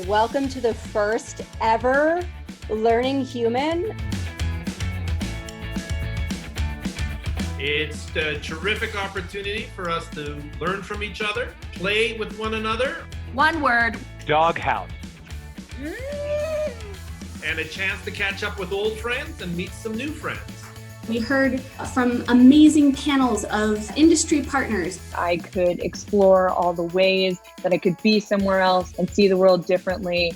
Welcome to the first ever Learning Human. It's a terrific opportunity for us to learn from each other, play with one another. One word. Doghouse. And a chance to catch up with old friends and meet some new friends. We heard from amazing panels of industry partners. I could explore all the ways that I could be somewhere else and see the world differently.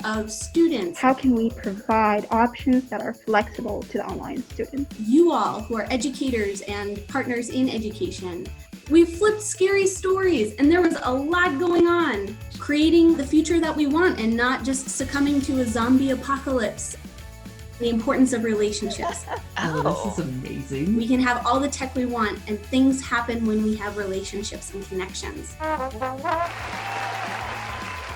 Of students. How can we provide options that are flexible to the online student? You all who are educators and partners in education. We flipped scary stories and there was a lot going on. Creating the future that we want and not just succumbing to a zombie apocalypse. The importance of relationships. Oh, this is amazing. We can have all the tech we want and things happen when we have relationships and connections.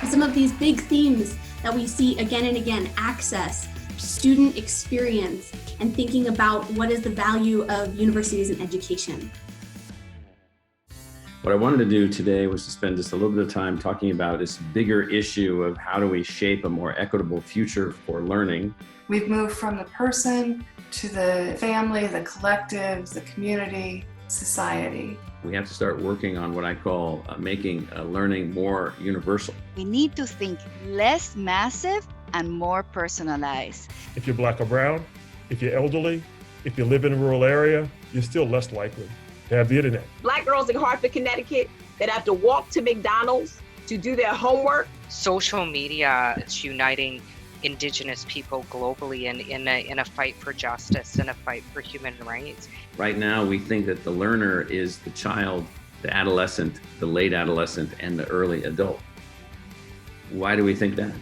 Some of these big themes that we see again and again, access, student experience, and thinking about what is the value of universities and education. What I wanted to do today was to spend just a little bit of time talking about this bigger issue of how do we shape a more equitable future for learning. We've moved from the person to the family, the collective, the community, society. We have to start working on what I call making learning more universal. We need to think less massive and more personalized. If you're Black or brown, if you're elderly, if you live in a rural area, you're still less likely to have the internet. Black girls in Hartford, Connecticut that have to walk to McDonald's to do their homework. Social media is uniting Indigenous people globally in a fight for justice and a fight for human rights. Right now, we think that the learner is the child, the adolescent, the late adolescent, and the early adult. Why do we think that?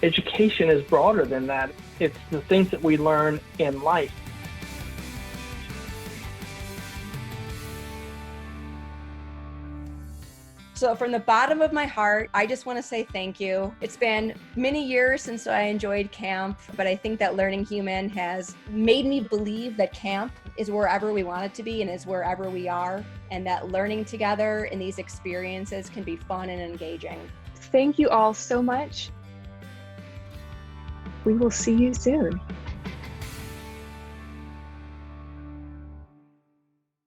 Education is broader than that. It's the things that we learn in life. So from the bottom of my heart, I just want to say thank you. It's been many years since I enjoyed camp, but I think that Learning Human has made me believe that camp is wherever we want it to be and is wherever we are, and that learning together in these experiences can be fun and engaging. Thank you all so much. We will see you soon.